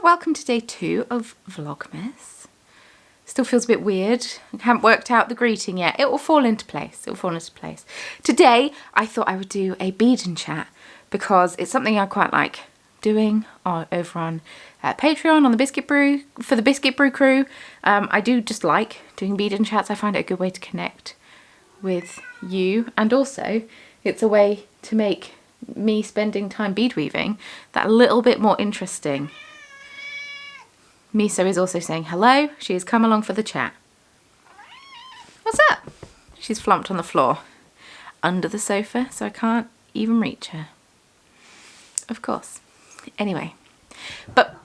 Hello, welcome to day 2 of Vlogmas. Still feels a bit weird. I haven't worked out the greeting yet. It will fall into place. It will fall into place. Today, I thought I would do a bead and chat because it's something I quite like doing over on Patreon on the Biscuit Brew, for the Biscuit Brew crew. I do just like doing bead and chats. I find it a good way to connect with you, and also it's a way to make me spending time bead weaving that a little bit more interesting. Miso is also saying hello. She has come along for the chat. What's up? She's flomped on the floor under the sofa, so I can't even reach her. Of course. Anyway, but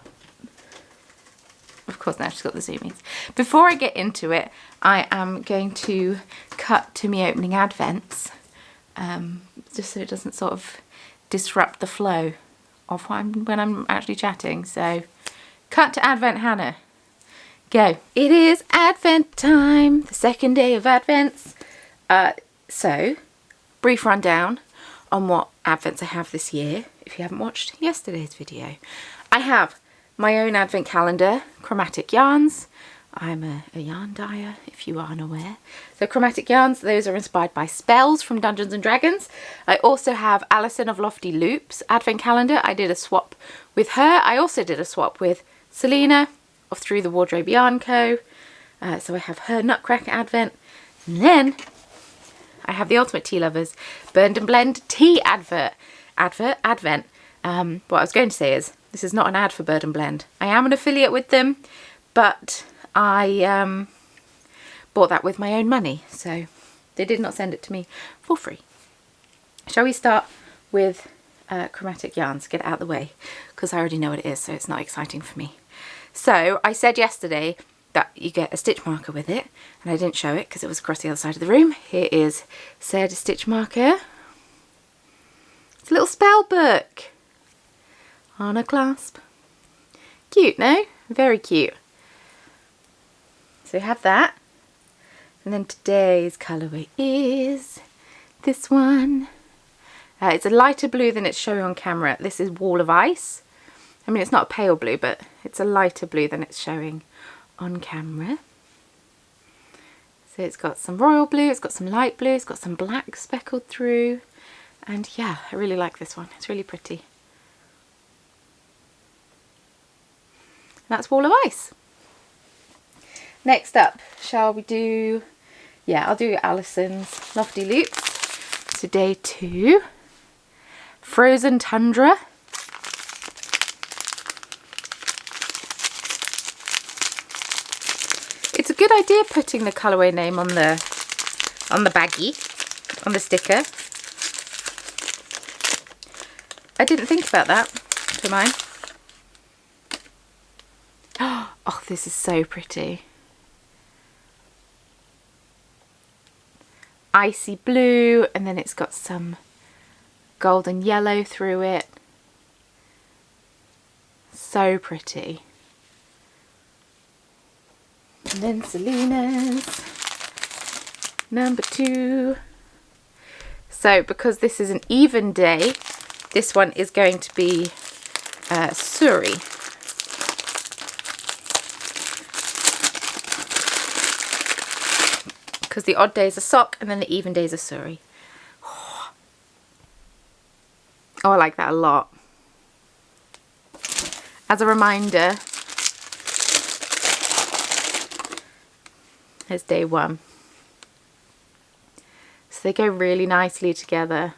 of course now she's got the zoomies. Before I get into it, I am going to cut to me opening advents, just so it doesn't sort of disrupt the flow of when I'm actually chatting. So cut to Advent Hannah. Go. It is Advent time, the second day of Advents. So, brief rundown on what Advents I have this year, if you haven't watched yesterday's video. I have my own Advent calendar, chromatic yarns. I'm a yarn dyer, if you aren't aware. So chromatic yarns, those are inspired by spells from Dungeons and Dragons. I also have Alison of Lofty Loops Advent calendar. I did a swap with her. I also did a swap with Selena of Through the Wardrobe Yarn Co. So I have her Nutcracker Advent. And then I have the Ultimate Tea Lovers Burned and Blend Tea Advent. What I was going to say is, this is not an ad for Bird and Blend. I am an affiliate with them, but I bought that with my own money, so they did not send it to me for free. Shall we start with chromatic yarns, get it out of the way, because I already know what it is, so it's not exciting for me. So I said yesterday that you get a stitch marker with it, and I didn't show it because it was across the other side of the room. Here is said stitch marker. It's a little spell book on a clasp. Cute, no? Very cute. So we have that, and then today's colourway is this one. It's a lighter blue than it's showing on camera. This is Wall of Ice. I mean, it's not a pale blue, but it's a lighter blue than it's showing on camera. So it's got some royal blue, it's got some light blue, it's got some black speckled through, and yeah, I really like this one. It's really pretty. That's Wall of Ice. Next up, shall we do, yeah, I'll do Alison's Lofty Loops. So day 2, Frozen Tundra. It's a good idea putting the colourway name on the baggie, on the sticker. I didn't think about that, do I? Oh, this is so pretty. Icy blue, and then it's got some golden yellow through it. So pretty. And then Selena's number 2. So because this is an even day, this one is going to be Surrey. Because the odd days are sock and then the even days are Surrey. Oh, I like that a lot. As a reminder, there's day 1. So they go really nicely together.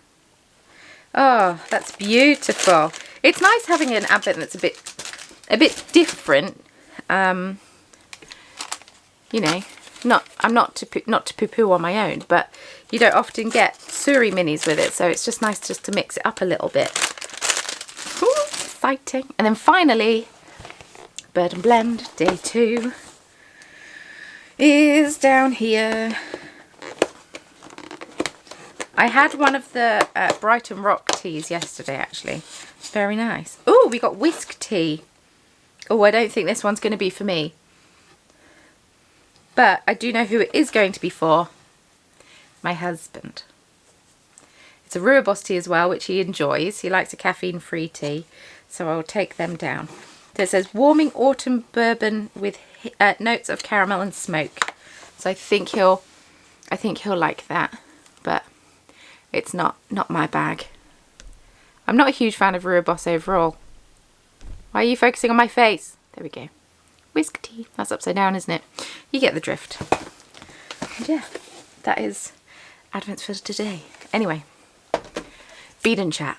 Oh, that's beautiful. It's nice having an advent that's a bit different. You know, I'm not to poo-poo on my own, but you don't often get Surrey minis with it, so it's just nice just to mix it up a little bit. Ooh, exciting. And then finally, Bird and Blend, day 2, is down here. I had one of the Brighton Rock teas yesterday, actually. Very nice. Oh, we got whisk tea. Oh, I don't think this one's going to be for me. But I do know who it is going to be for. My husband. It's a rooibos tea as well, which he enjoys. He likes a caffeine-free tea, so I'll take them down. It says warming autumn bourbon with notes of caramel and smoke. So I think he'll like that, but it's not my bag. I'm not a huge fan of Rooibos overall. Why are you focusing on my face? There we go. Whisk tea. That's upside down, isn't it? You get the drift. And yeah, that is Advents for today. Anyway, bead and chat.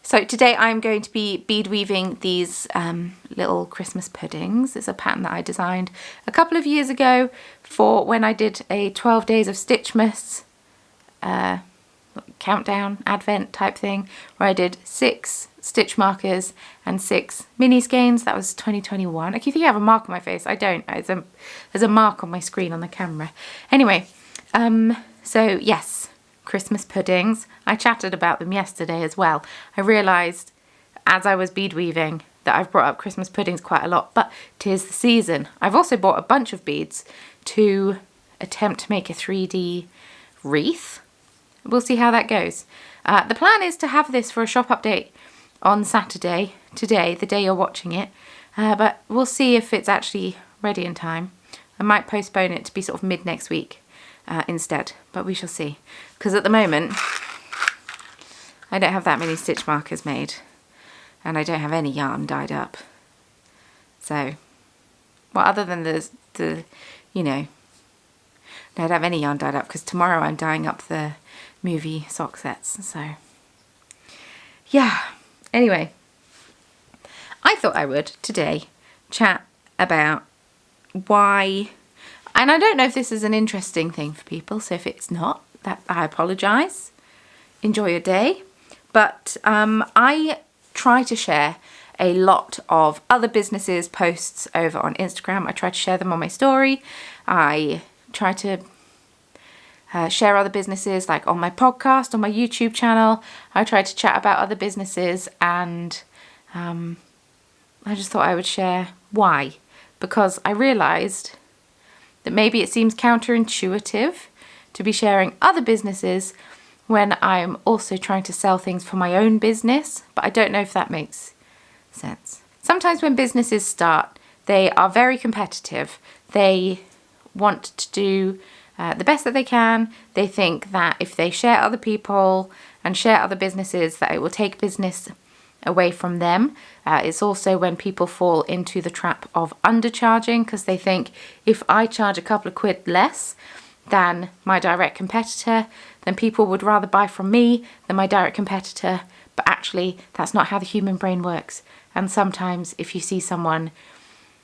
So today I'm going to be bead weaving these little Christmas puddings. It's a pattern that I designed a couple of years ago for when I did a 12 days of Stitchmas countdown advent type thing, where I did 6 stitch markers and 6 mini skeins. That was 2021. I keep thinking I have a mark on my face. I don't. There's a mark on my screen on the camera. Anyway, so yes, Christmas puddings. I chatted about them yesterday as well. I realised as I was bead weaving that I've brought up Christmas puddings quite a lot, but 'tis the season. I've also bought a bunch of beads to attempt to make a 3D wreath. We'll see how that goes. The plan is to have this for a shop update on Saturday, today, the day you're watching it, but we'll see if it's actually ready in time. I might postpone it to be sort of mid next week instead, but we shall see. Because at the moment, I don't have that many stitch markers made, and I don't have any yarn dyed up. So, well, other than the you know, I don't have any yarn dyed up because tomorrow I'm dyeing up the movie sock sets. So, yeah. Anyway, I thought I would today chat about why, and I don't know if this is an interesting thing for people, so if it's not, that I apologise. Enjoy your day. But I try to share a lot of other businesses' posts over on Instagram. I try to share them on my story. I try to share other businesses, like on my podcast, on my YouTube channel. I try to chat about other businesses, and I just thought I would share why. Because I realised that maybe it seems counterintuitive to be sharing other businesses when I'm also trying to sell things for my own business, but I don't know if that makes sense. Sometimes when businesses start, they are very competitive. They want to do the best that they can. They think that if they share other people and share other businesses, that it will take business away from them. It's also when people fall into the trap of undercharging, because they think if I charge a couple of quid less than my direct competitor, then people would rather buy from me than my direct competitor. But actually, that's not how the human brain works. And sometimes if you see someone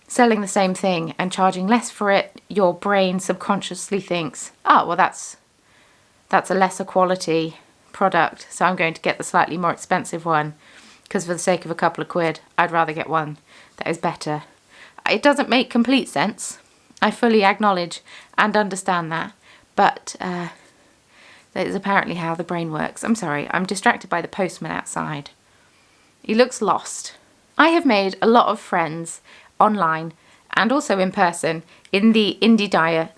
selling the same thing and charging less for it, your brain subconsciously thinks, oh, well, that's a lesser quality product, so I'm going to get the slightly more expensive one, because for the sake of a couple of quid, I'd rather get one that is better. It doesn't make complete sense. I fully acknowledge and understand that, but that is apparently how the brain works. I'm sorry, I'm distracted by the postman outside. He looks lost. I have made a lot of friends online and also in person in the indie dyer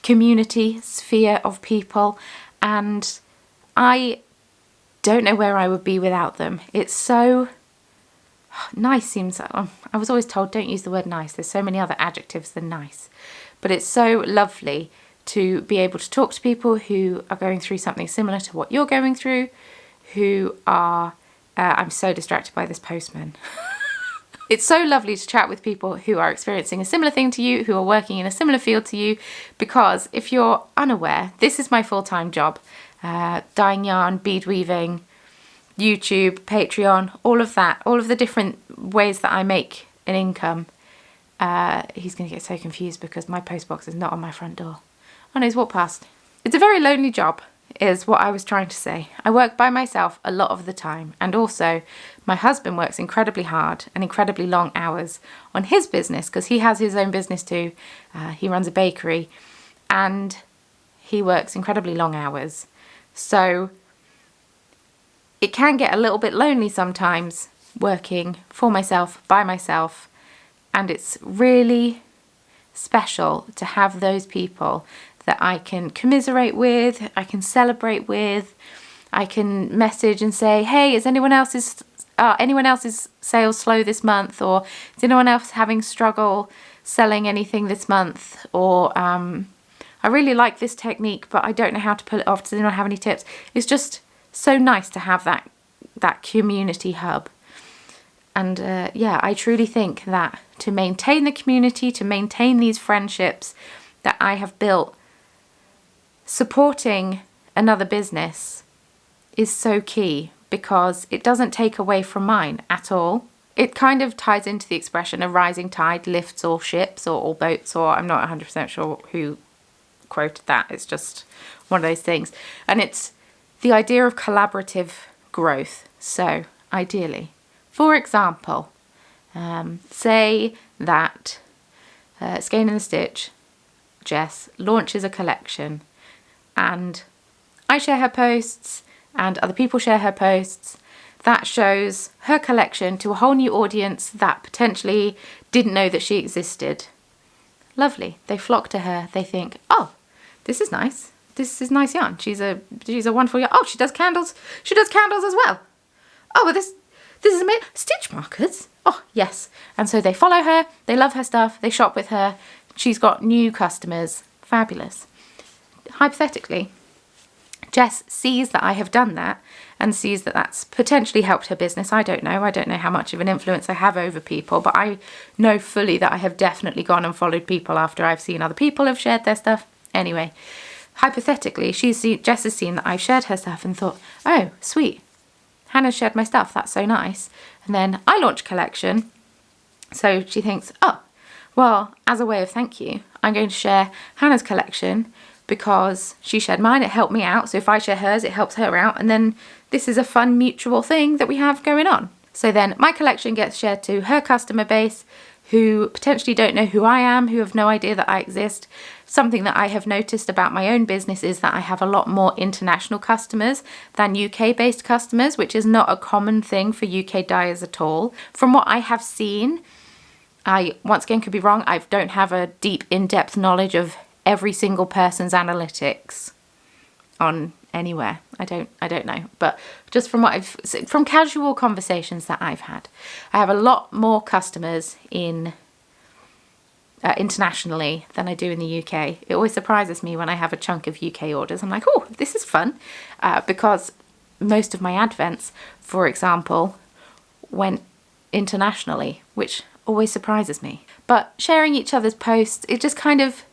community sphere of people, and I don't know where I would be without them. It's so nice. Seems I was always told don't use the word nice. There's so many other adjectives than nice, but it's so lovely to be able to talk to people who are going through something similar to what you're going through, who are I'm so distracted by this postman. It's so lovely to chat with people who are experiencing a similar thing to you, who are working in a similar field to you, because if you're unaware, this is my full-time job. Dyeing yarn, bead weaving, YouTube, Patreon, all of that, all of the different ways that I make an income. He's going to get so confused because my postbox is not on my front door. Oh no, he's walked past. It's a very lonely job, is what I was trying to say. I work by myself a lot of the time, and also my husband works incredibly hard and incredibly long hours on his business, because he has his own business too. He runs a bakery and he works incredibly long hours. So it can get a little bit lonely sometimes working for myself, by myself, and it's really special to have those people that I can commiserate with, I can celebrate with, I can message and say, hey, is anyone else anyone else's sales slow this month, or is anyone else having struggle selling anything this month, or I really like this technique but I don't know how to pull it off, does anyone have any tips? It's just so nice to have that community hub. And yeah, I truly think that to maintain the community, to maintain these friendships that I have built, supporting another business is so key, because it doesn't take away from mine at all. It kind of ties into the expression, a rising tide lifts all ships or all boats, or I'm not 100% sure who quoted that. It's just one of those things. And it's the idea of collaborative growth. So ideally, for example, say that Skein and the Stitch, Jess, launches a collection, and I share her posts and other people share her posts. That shows her collection to a whole new audience that potentially didn't know that she existed. Lovely. They flock to her. They think, oh, this is nice. This is nice yarn. She's a wonderful yarn. Oh, she does candles. She does candles as well. Oh, but this is amazing. Stitch markers. Oh, yes. And so they follow her. They love her stuff. They shop with her. She's got new customers. Fabulous. Hypothetically, Jess sees that I have done that and sees that that's potentially helped her business. I don't know. I don't know how much of an influence I have over people, but I know fully that I have definitely gone and followed people after I've seen other people have shared their stuff. Anyway, hypothetically, Jess has seen that I've shared her stuff and thought, oh, sweet, Hannah's shared my stuff. That's so nice. And then I launch a collection. So she thinks, oh, well, as a way of thank you, I'm going to share Hannah's collection because she shared mine, it helped me out. So if I share hers, it helps her out. And then this is a fun mutual thing that we have going on. So then my collection gets shared to her customer base, who potentially don't know who I am, who have no idea that I exist. Something that I have noticed about my own business is that I have a lot more international customers than UK-based customers, which is not a common thing for UK dyers at all. From what I have seen, I, once again, could be wrong. I don't have a deep, in-depth knowledge of every single person's analytics on anywhere. I don't know. But just from from casual conversations that I've had, I have a lot more customers in internationally than I do in the UK. It always surprises me when I have a chunk of UK orders. I'm like, oh, this is fun, because most of my advents, for example, went internationally, which always surprises me. But sharing each other's posts, it just kind of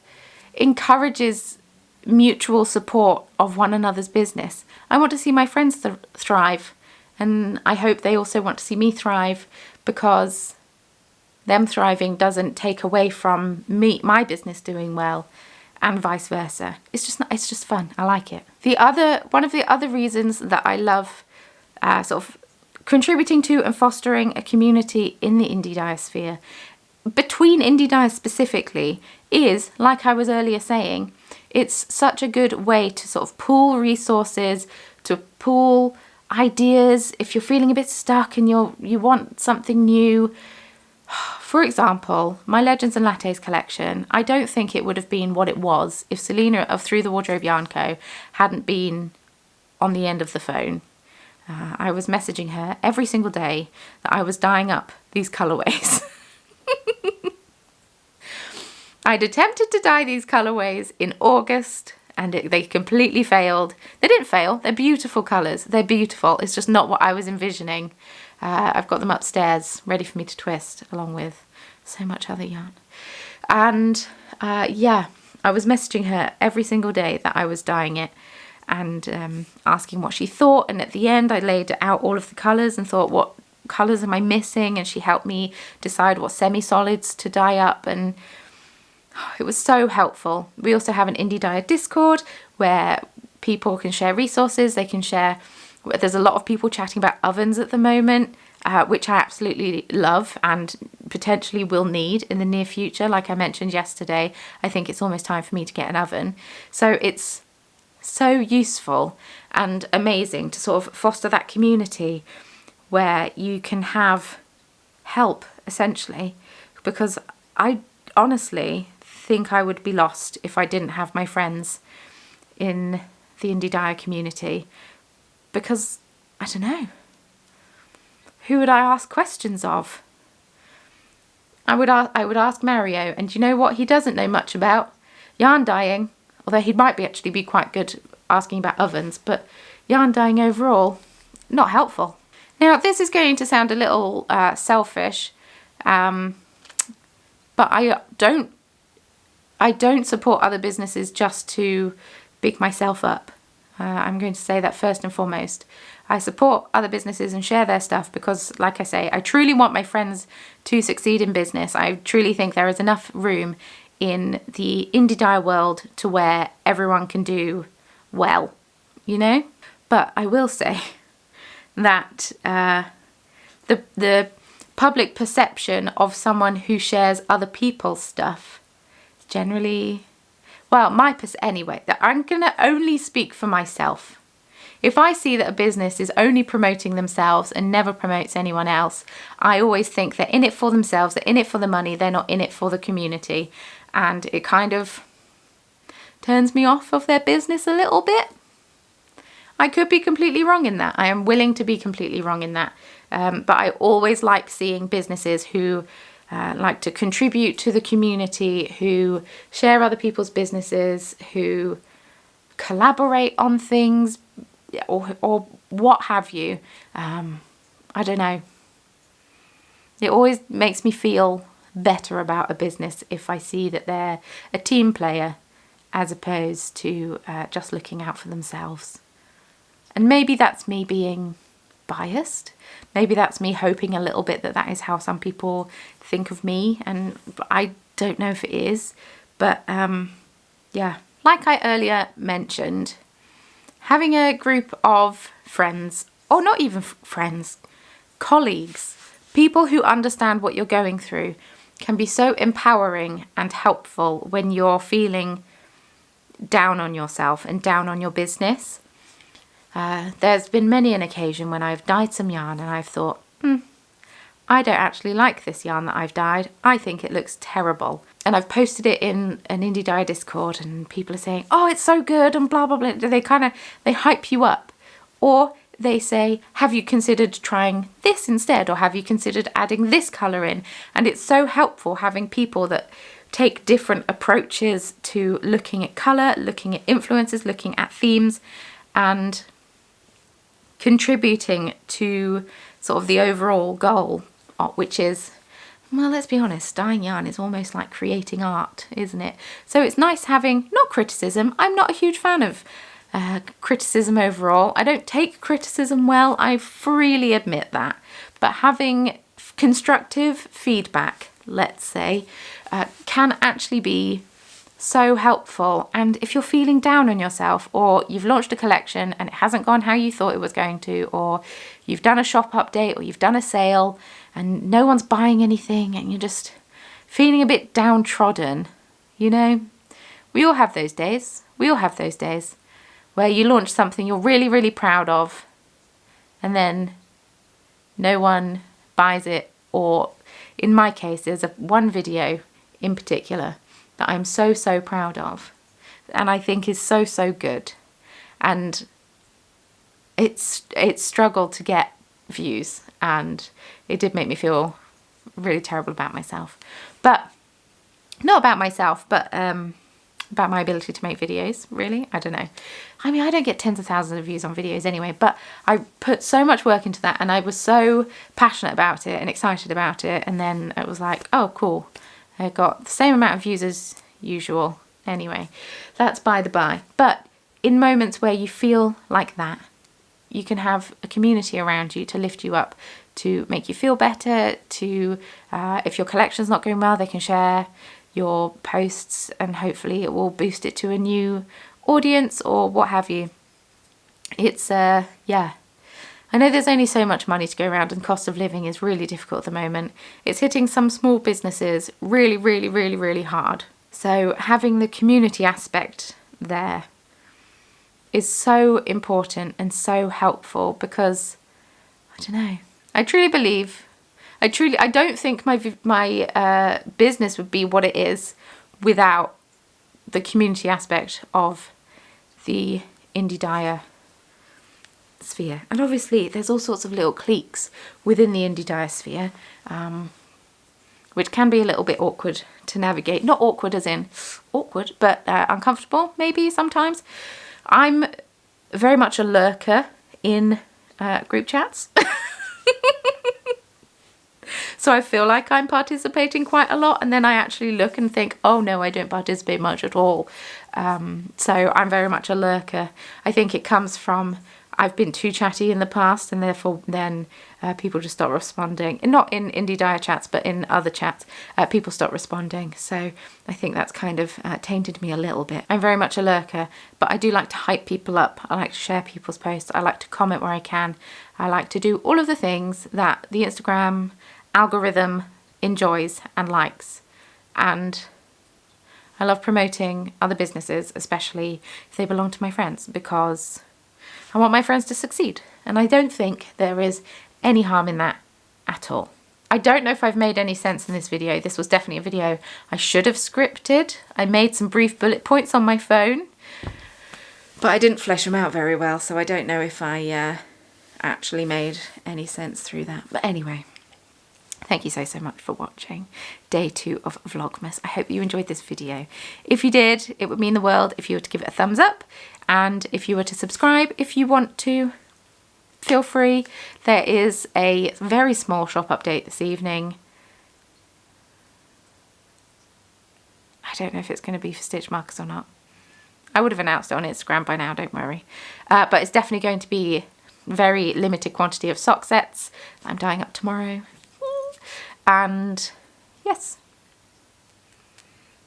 encourages mutual support of one another's business. I want to see my friends thrive, and I hope they also want to see me thrive, because them thriving doesn't take away from my business doing well, and vice versa. It's just fun. I like it. One of the other reasons that I love sort of contributing to and fostering a community in the indie diosphere, between indie dyers specifically, is, like I was earlier saying, it's such a good way to sort of pool resources, to pool ideas. If you're feeling a bit stuck and you want something new, for example, my Legends and Lattes collection, I don't think it would have been what it was if Selena of Through the Wardrobe Yarn Co. hadn't been on the end of the phone. I was messaging her every single day that I was dyeing up these colourways. I'd attempted to dye these colourways in August and they completely failed. They didn't fail. They're beautiful colours. They're beautiful. It's just not what I was envisioning. I've got them upstairs ready for me to twist, along with so much other yarn. And yeah, I was messaging her every single day that I was dyeing it and asking what she thought. And at the end, I laid out all of the colours and thought, what colours am I missing? And she helped me decide what semi-solids to dye up, and it was so helpful. We also have an Indie Dyer Discord where people can share resources. They can share, there's a lot of people chatting about ovens at the moment, which I absolutely love and potentially will need in the near future. Like I mentioned yesterday, I think it's almost time for me to get an oven. So it's so useful and amazing to sort of foster that community where you can have help, essentially, because I honestly think I would be lost if I didn't have my friends in the indie dyer community, because I don't know, who would I ask questions of? I would ask Mario, and do you know what he doesn't know much about? Yarn dyeing, although he might actually be quite good asking about ovens, but yarn dyeing overall, not helpful. Now, this is going to sound a little selfish, but I don't support other businesses just to big myself up. I'm going to say that first and foremost. I support other businesses and share their stuff because, like I say, I truly want my friends to succeed in business. I truly think there is enough room in the indie dye world to where everyone can do well, you know? But I will say that the public perception of someone who shares other people's stuff is generally, well, anyway, that I'm going to only speak for myself. If I see that a business is only promoting themselves and never promotes anyone else, I always think they're in it for themselves, they're in it for the money, they're not in it for the community. And it kind of turns me off of their business a little bit. I could be completely wrong in that. I am willing to be completely wrong in that. But I always like seeing businesses who like to contribute to the community, who share other people's businesses, who collaborate on things, or what have you. I don't know. It always makes me feel better about a business if I see that they're a team player as opposed to just looking out for themselves. And maybe that's me being biased. Maybe that's me hoping a little bit that that is how some people think of me, and I don't know if it is. But yeah, like I earlier mentioned, having a group of friends, or not even friends, colleagues, people who understand what you're going through can be so empowering and helpful when you're feeling down on yourself and down on your business. There's been many an occasion when I've dyed some yarn and I've thought, I don't actually like this yarn that I've dyed. I think it looks terrible. And I've posted it in an indie dye Discord and people are saying, oh, it's so good and blah, blah, blah. They hype you up. Or they say, have you considered trying this instead? Or have you considered adding this colour in? And it's so helpful having people that take different approaches to looking at colour, looking at influences, looking at themes, and contributing to sort of the overall goal, which is, well, let's be honest, dyeing yarn is almost like creating art, isn't it? So it's nice having, not criticism, I'm not a huge fan of criticism overall. I don't take criticism well, I freely admit that. But having constructive feedback, let's say, can actually be so helpful. And if you're feeling down on yourself, or you've launched a collection and it hasn't gone how you thought it was going to, or you've done a shop update, or you've done a sale and no one's buying anything and you're just feeling a bit downtrodden, you know, we all have those days. We all have those days where you launch something you're really, really proud of and then no one buys it. Or in my case, there's one video in particular that I'm so, so proud of and I think is so, so good. And it's struggled to get views and it did make me feel really terrible about myself. But not about myself, but about my ability to make videos, really. I don't know. I mean, I don't get tens of thousands of views on videos anyway, but I put so much work into that and I was so passionate about it and excited about it. And then it was like, oh, cool. I got the same amount of views as usual. Anyway, that's by the by. But in moments where you feel like that, you can have a community around you to lift you up, to make you feel better, to, if your collection's not going well, they can share your posts and hopefully it will boost it to a new audience or what have you. It's, yeah. I know there's only so much money to go around and cost of living is really difficult at the moment. It's hitting some small businesses really, really, really, really hard. So having the community aspect there is so important and so helpful because, I don't know, I truly believe, I don't think my business would be what it is without the community aspect of the indie dyer sphere. And obviously there's all sorts of little cliques within the indie dyer sphere, which can be a little bit awkward to navigate. Not awkward as in awkward, but uncomfortable maybe sometimes. I'm very much a lurker in group chats. So I feel like I'm participating quite a lot, and then I actually look and think, oh no, I don't participate much at all. So I'm very much a lurker. I think it comes from I've been too chatty in the past, and therefore then people just stop responding. And not in indie dyer chats, but in other chats, people stop responding. So I think that's kind of tainted me a little bit. I'm very much a lurker, but I do like to hype people up. I like to share people's posts. I like to comment where I can. I like to do all of the things that the Instagram algorithm enjoys and likes. And I love promoting other businesses, especially if they belong to my friends, because I want my friends to succeed. And I don't think there is any harm in that at all. I don't know if I've made any sense in this video. This was definitely a video I should have scripted. I made some brief bullet points on my phone, but I didn't flesh them out very well, so I don't know if I actually made any sense through that. But anyway, thank you so much for watching day 2 of Vlogmas. I hope you enjoyed this video. If you did, it would mean the world if you were to give it a thumbs up, and if you were to subscribe if you want to. Feel free. There is a very small shop update this evening. I don't know if it's going to be for stitch markers or not. I would have announced it on Instagram by now, don't worry. But it's definitely going to be very limited quantity of sock sets I'm dyeing up tomorrow. And yes,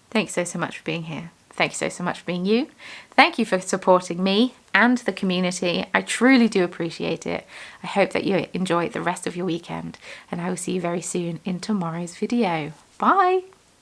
thanks so much for being here. Thank you so much for being you. Thank you for supporting me and the community. I truly do appreciate it. I hope that you enjoy the rest of your weekend, and I will see you very soon in tomorrow's video. Bye.